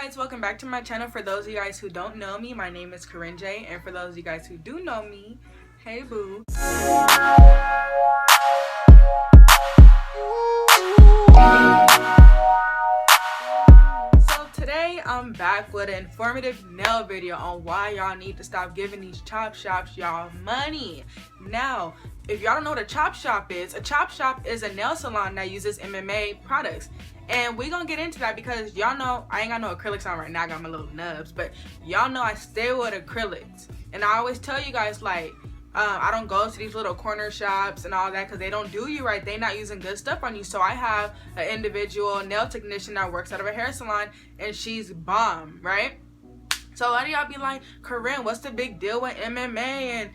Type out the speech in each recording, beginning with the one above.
guys, welcome back to my channel. For those of you guys who don't know me, my name is Corinne, and for those of you guys who do know me, hey boo. So today I'm back with an informative nail video on why y'all need to stop giving these chop shops y'all money. Now, if y'all don't know what a chop shop is a nail salon that uses MMA products. And we gonna get into that because y'all know I ain't got no acrylics on right now. I got my little nubs, but y'all know I stay with acrylics. And I always tell you guys, like, I don't go to these little corner shops and all that because they don't do you right. They not using good stuff on you. So I have an individual nail technician that works out of a hair salon, and she's bomb, right? So a lot of y'all be like, Corinne, what's the big deal with MMA? And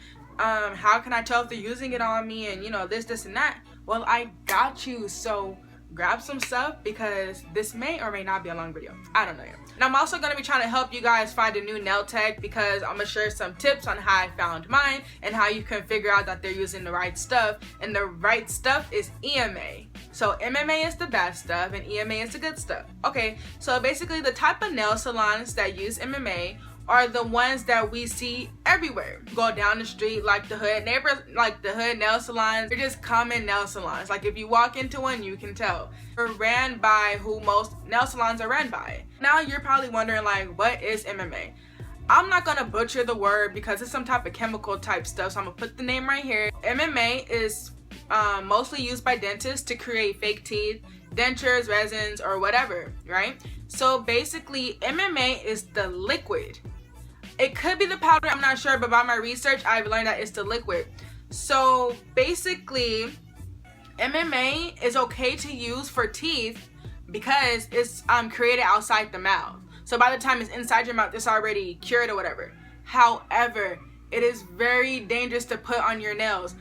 how can I tell if they're using it on me? And you know, this and that. Well, I got you. So grab some stuff because this may or may not be a long video. I don't know yet. And I'm also going to be trying to help you guys find a new nail tech because I'm going to share some tips on how I found mine and how you can figure out that they're using the right stuff. And the right stuff is EMA. So MMA is the bad stuff and EMA is the good stuff. Okay, so basically the type of nail salons that use MMA are the ones that we see everywhere. Go down the street, like the hood neighbors, like the hood nail salons. They're just common nail salons. Like if you walk into one, you can tell. They're ran by who most nail salons are ran by. Now you're probably wondering, like, what is MMA? I'm not gonna butcher the word because it's some type of chemical type stuff, so I'm gonna put the name right here. MMA is mostly used by dentists to create fake teeth, dentures, resins, or whatever, right? So basically, MMA is the liquid. It could be the powder, I'm not sure, but by my research, I've learned that it's the liquid. So basically, MMA is okay to use for teeth because it's created outside the mouth. So by the time it's inside your mouth, it's already cured or whatever. However, it is very dangerous to put on your nails.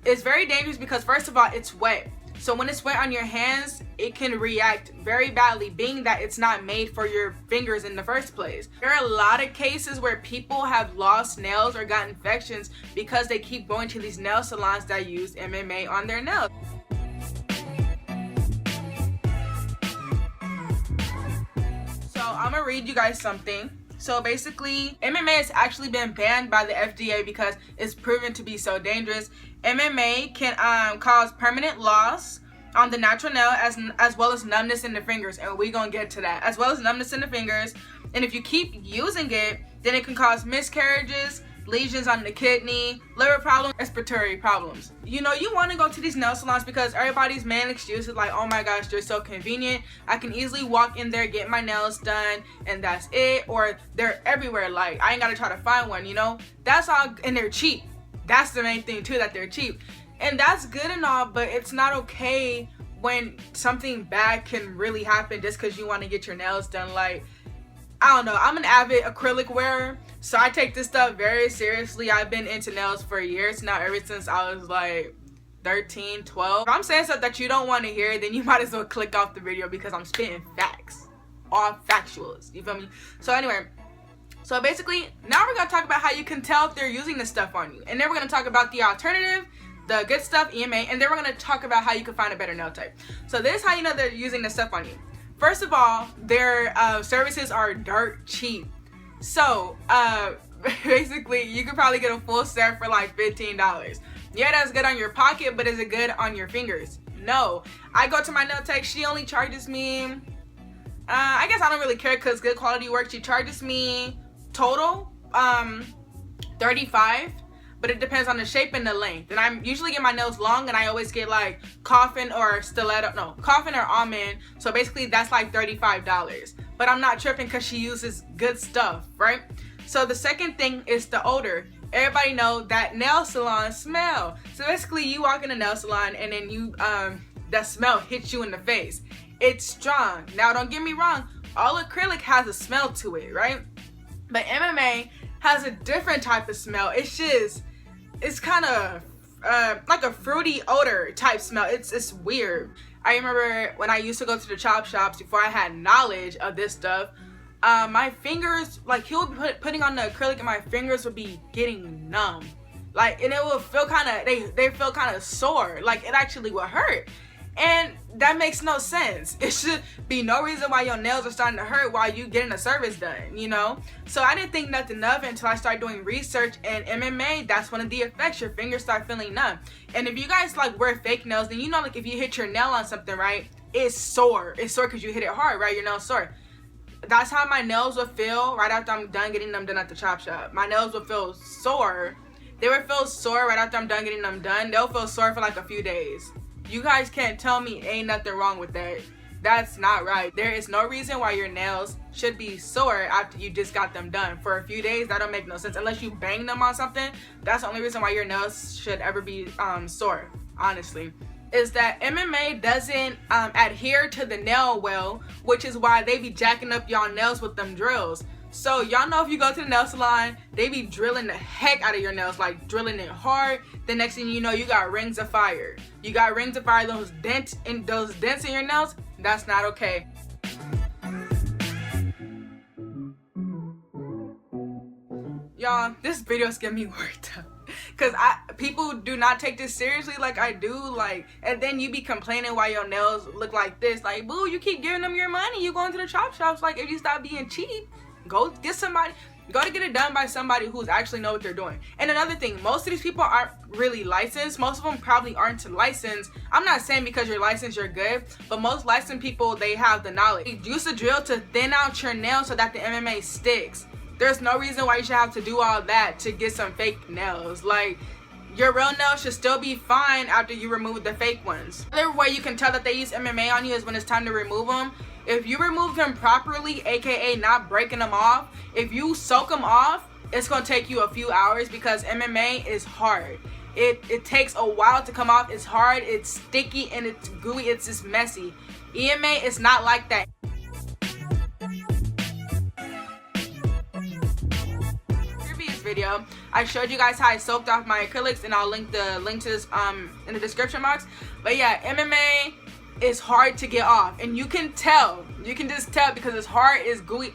It's very dangerous because first of all, it's wet. So when it's wet on your hands, it can react very badly, being that it's not made for your fingers in the first place. There are a lot of cases where people have lost nails or got infections because they keep going to these nail salons that use MMA on their nails. So I'm gonna read you guys something. So basically, MMA has actually been banned by the FDA because it's proven to be so dangerous. MMA can cause permanent loss on the natural nail as well as numbness in the fingers, and we're gonna get to that, as well as numbness in the fingers. And if you keep using it, then it can cause miscarriages, lesions on the kidney, liver problems, respiratory problems. You know, you want to go to these nail salons because everybody's main excuse is like, oh my gosh, they're so convenient. I can easily walk in there, get my nails done, and that's it. Or they're everywhere. Like, I ain't got to try to find one, you know? That's all, and they're cheap. That's the main thing too, that they're cheap. And that's good and all, but it's not okay when something bad can really happen just because you want to get your nails done. Like, I don't know, I'm an avid acrylic wearer, so I take this stuff very seriously. I've been into nails for years now, ever since I was like 13, 12. If I'm saying stuff that you don't want to hear, then you might as well click off the video because I'm spitting facts. All factuals, you feel me? So anyway, so basically, now we're gonna talk about how you can tell if they're using this stuff on you. And then we're gonna talk about the alternative, the good stuff, EMA, and then we're gonna talk about how you can find a better nail type. So this is how you know they're using this stuff on you. First of all, their services are dirt cheap. So basically, you could probably get a full set for like $15. Yeah, that's good on your pocket, but is it good on your fingers? No. I go to my nail tech, she only charges me, I guess I don't really care because good quality work. She charges me total $35, but it depends on the shape and the length. And I usually get my nails long, and I always get like coffin or stiletto, no, coffin or almond. So basically that's like $35, but I'm not tripping because she uses good stuff, right? So the second thing is the odor. Everybody know that nail salons smell. So basically you walk in a nail salon and then you that smell hits you in the face. It's strong. Now don't get me wrong, all acrylic has a smell to it, right? But MMA has a different type of smell. It's kind of like a fruity odor type smell. It's weird. I remember when I used to go to the chop shops before I had knowledge of this stuff, my fingers, like, he would be putting on the acrylic and my fingers would be getting numb. Like, and it would feel kind of, they feel kind of sore. Like, it actually would hurt. And that makes no sense. It should be no reason why your nails are starting to hurt while you getting a service done, you know? So I didn't think nothing of it until I started doing research, and MMA, that's one of the effects. Your fingers start feeling numb. And if you guys like wear fake nails, then you know, like if you hit your nail on something, right, it's sore. It's sore because you hit it hard, right? Your nail's sore. That's how my nails would feel right after I'm done getting them done at the chop shop. My nails would feel sore. They would feel sore right after I'm done getting them done. They'll feel sore for like a few days. You guys can't tell me ain't nothing wrong with that. That's not right. There is no reason why your nails should be sore after you just got them done. For a few days, that don't make no sense. Unless you bang them on something, that's the only reason why your nails should ever be sore, honestly. Is that MMA doesn't adhere to the nail well, which is why they be jacking up y'all nails with them drills. So y'all know if you go to the nail salon, they be drilling the heck out of your nails, like drilling it hard. The next thing you know, you got rings of fire. You got rings of fire, those dents in your nails, that's not okay. Y'all, this video's getting me worked up. Cause people do not take this seriously like I do, like, and then you be complaining why your nails look like this. Like, boo, you keep giving them your money. You going to the chop shops. Like, if you stop being cheap, go get somebody, go to get it done by somebody who's actually know what they're doing. And another thing, most of these people aren't really licensed. Most of them probably aren't licensed. I'm not saying because you're licensed you're good, but most licensed people, they have the knowledge. They use the drill to thin out your nails so that the MMA sticks. There's no reason why you should have to do all that to get some fake nails. Like, your real nails should still be fine after you remove the fake ones. Another way you can tell that they use MMA on you is when it's time to remove them. If you remove them properly, aka not breaking them off, if you soak them off, it's gonna take you a few hours because MMA is hard. It takes a while to come off. It's hard, it's sticky, and it's gooey, it's just messy. EMA is not like that. Video I showed you guys how I soaked off my acrylics, and I'll link to this in the description box. But yeah, MMA is hard to get off, and you can just tell because it's hard, it's gooey,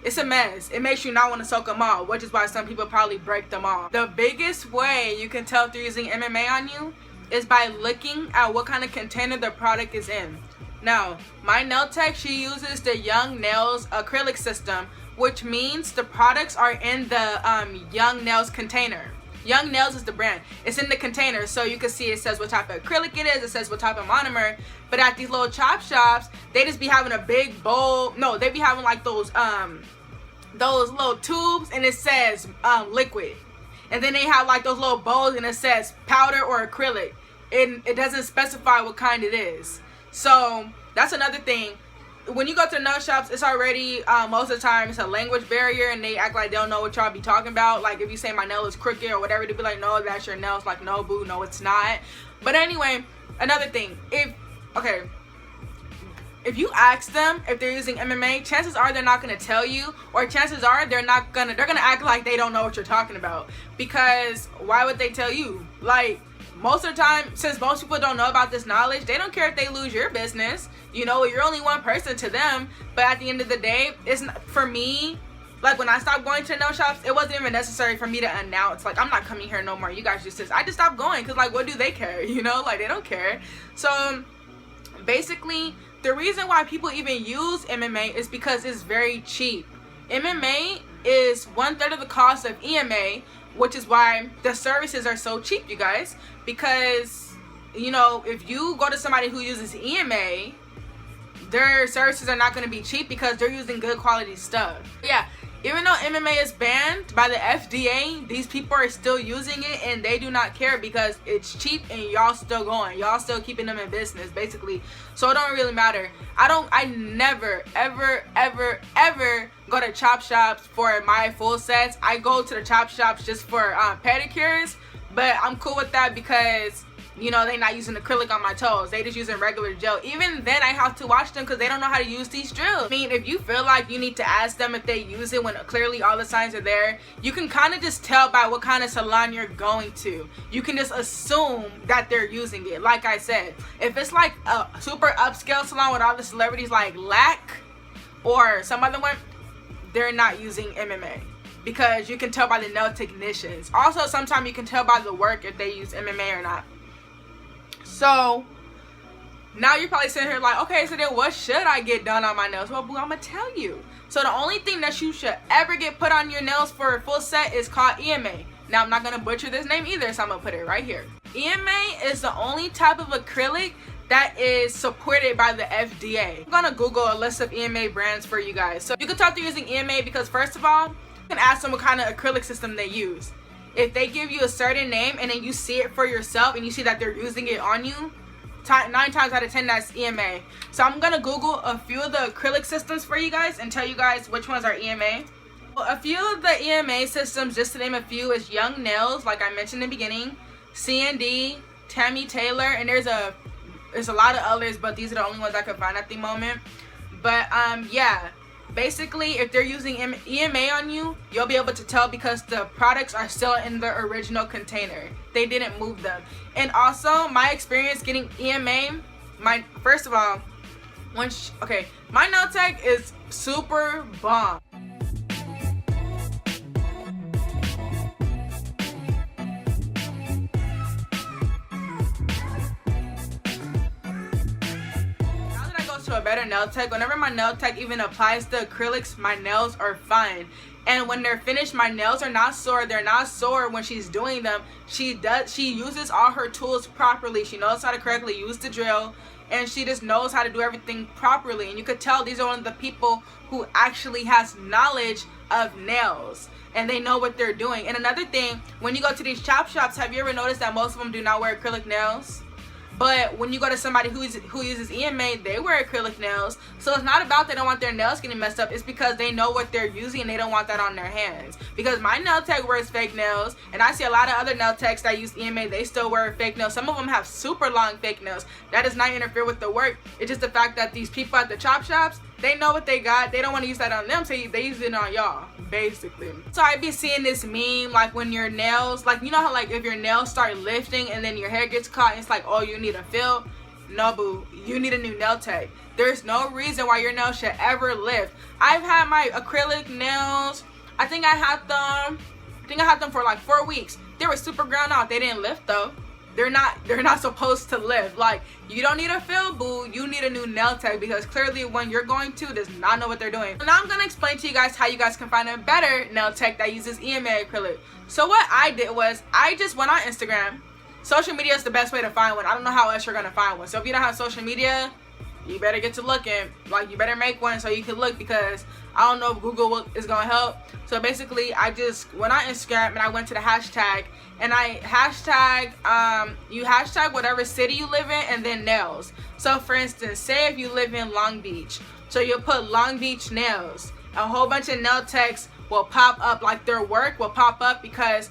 it's a mess. It makes you not want to soak them off, which is why some people probably break them off. The biggest way you can tell if they're using MMA on you is by looking at what kind of container the product is in. Now, my nail tech, she uses the Young Nails acrylic system, which means the products are in the Young Nails container. Young Nails is the brand. It's in the container, so you can see it says what type of acrylic it is, it says what type of monomer. But at these little chop shops, they just be having a big bowl. No, they be having like those little tubes, and it says liquid. And then they have like those little bowls, and it says powder or acrylic. It doesn't specify what kind it is. So that's another thing. When you go to the nail shops, it's already most of the time it's a language barrier, and they act like they don't know what y'all be talking about. Like if you say my nail is crooked or whatever, they be like, no, that's your nail. It's like, no, boo, no, it's not. But anyway, another thing, if you ask them if they're using MMA, chances are they're not gonna tell you, or chances are they're gonna act like they don't know what you're talking about. Because why would they tell you? Like, most of the time, since most people don't know about this knowledge, they don't care if they lose your business. You know, you're only one person to them. But at the end of the day, it's not, for me, like when I stopped going to nail shops, it wasn't even necessary for me to announce, like, I'm not coming here no more. You guys just I just stopped going because, like, what do they care? You know, like, they don't care. So basically, the reason why people even use MMA is because it's very cheap. MMA is 1/3 of the cost of EMA, which is why the services are so cheap, you guys. Because, you know, if you go to somebody who uses EMA, their services are not going to be cheap because they're using good quality stuff. Yeah, even though MMA is banned by the FDA, these people are still using it, and they do not care because it's cheap and y'all still going. Y'all still keeping them in business, basically. So it don't really matter. I never, ever, ever, ever go to chop shops for my full sets. I go to the chop shops just for pedicures, but I'm cool with that because, you know, they're not using acrylic on my toes. They just using regular gel. Even then, I have to watch them because they don't know how to use these drills. I mean, if you feel like you need to ask them if they use it when clearly all the signs are there, you can kind of just tell by what kind of salon you're going to. You can just assume that they're using it. Like I said, if it's like a super upscale salon with all the celebrities like Lack or some other one, they're not using MMA. Because you can tell by the nail technicians. Also, sometimes you can tell by the work if they use MMA or not. So Now you're probably sitting here like, okay, so then what should I get done on my nails? Well, boo, I'm gonna tell you. So the only thing that you should ever get put on your nails for a full set is called EMA. Now I'm not gonna butcher this name either, so I'm gonna put it right here. EMA is the only type of acrylic that is supported by the FDA. I'm gonna Google a list of EMA brands for you guys. So you can talk to using EMA because first of all, you can ask them what kind of acrylic system they use. If they give you a certain name and then you see it for yourself and you see that they're using it on you, 9 times out of 10 that's EMA. So I'm gonna Google a few of the acrylic systems for you guys and tell you guys which ones are EMA. Well, a few of the EMA systems, just to name a few, is Young Nails, like I mentioned in the beginning, C&D, Tammy Taylor, and there's a lot of others, but these are the only ones I could find at the moment. But yeah, basically if they're using EMA on you, you'll be able to tell because the products are still in the original container. They didn't move them. And also my experience getting EMA, first of all, my nail tech is super bomb. To a better nail tech, whenever my nail tech even applies the acrylics, my nails are fine. And when they're finished, my nails are not sore. They're not sore when she's doing them. She uses all her tools properly. She knows how to correctly use the drill, and she just knows how to do everything properly. And you could tell these are one of the people who actually has knowledge of nails and they know what they're doing. And another thing, when you go to these chop shops, have you ever noticed that most of them do not wear acrylic nails? But when you go to somebody who uses EMA, they wear acrylic nails. So it's not about they don't want their nails getting messed up. It's because they know what they're using and they don't want that on their hands. Because my nail tech wears fake nails, and I see a lot of other nail techs that use EMA, they still wear fake nails. Some of them have super long fake nails. That does not interfere with the work. It's just the fact that these people at the chop shops, they know what they got. They don't want to use that on them, so they use it on y'all, basically. So I be seeing this meme, like when your nails, like you know how like if your nails start lifting and then your hair gets caught, and it's like, oh, you need a fill. No, boo, you need a new nail tech. There's no reason why your nails should ever lift. I've had my acrylic nails, I think I had them for like 4 weeks. They were super ground out. They didn't lift though. They're not supposed to lift. Like, you don't need a fill, boo. You need a new nail tech, because clearly one you're going to does not know what they're doing. So now I'm gonna explain to you guys how you guys can find a better nail tech that uses EMA acrylic. So what I did was I just went on Instagram. Social media is the best way to find one. I don't know how else you're gonna find one. So if you don't have social media, you better get to looking. Like, you better make one so you can look, because I don't know if Google is gonna help. So basically I just went on Instagram and I went to the hashtag, and you hashtag whatever city you live in and then nails. So for instance, say if you live in Long Beach, so you'll put Long Beach nails. A whole bunch of nail techs will pop up, like their work will pop up, because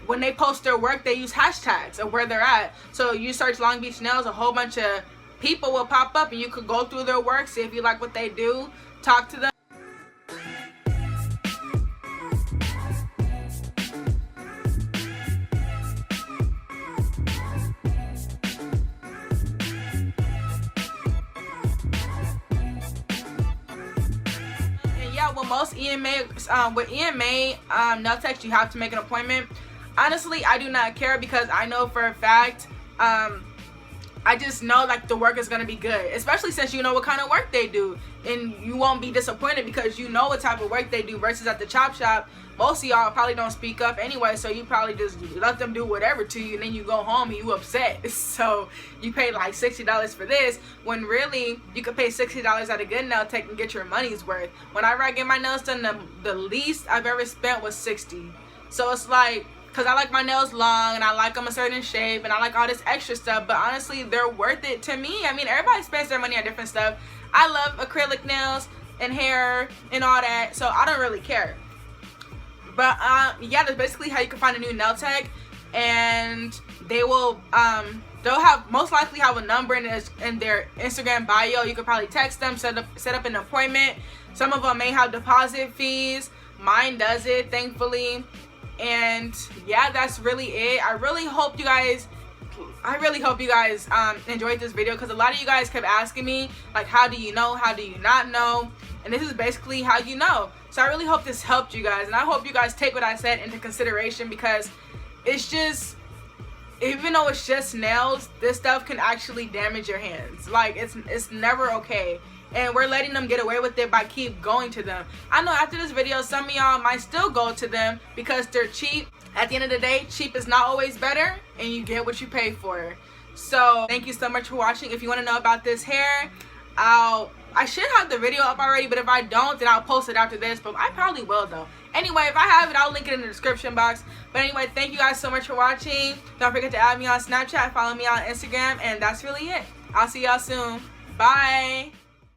when they post their work, they use hashtags of where they're at. So you search Long Beach nails, a whole bunch of people will pop up, and you could go through their work, see if you like what they do, talk to them. Well, most with EMA nail techs, you have to make an appointment. Honestly, I do not care, because I know for a fact, I just know like the work is gonna be good, especially since you know what kind of work they do, and you won't be disappointed because you know what type of work they do. Versus at the chop shop, most of y'all probably don't speak up anyway, so you probably just let them do whatever to you, and then you go home and you upset. So you pay like $60 for this, when really you could pay $60 at a good nail tech and get your money's worth. Whenever I get my nails done, the least I've ever spent was $60. So it's like, because I like my nails long and I like them a certain shape and I like all this extra stuff, but honestly they're worth it to me. I mean, everybody spends their money on different stuff. I love acrylic nails and hair and all that, so I don't really care. But yeah, that's basically how you can find a new nail tech, and they will they'll have most likely have a number in their Instagram bio. You could probably text them, set up an appointment. Some of them may have deposit fees. Mine does it, thankfully. And yeah, that's really it. I really hope you guys enjoyed this video, because a lot of you guys kept asking me like, how do you know, how do you not know? And this is basically how you know. So I really hope this helped you guys, and I hope you guys take what I said into consideration, because it's just, even though it's just nails, this stuff can actually damage your hands. Like, it's never okay. And we're letting them get away with it by keep going to them. I know after this video, some of y'all might still go to them because they're cheap. At the end of the day, cheap is not always better, and you get what you pay for. So thank you so much for watching. If you want to know about this hair, I should have the video up already, but if I don't, then I'll post it after this. But I probably will though. Anyway, if I have it, I'll link it in the description box. But anyway, thank you guys so much for watching. Don't forget to add me on Snapchat, follow me on Instagram, and that's really it. I'll see y'all soon. Bye.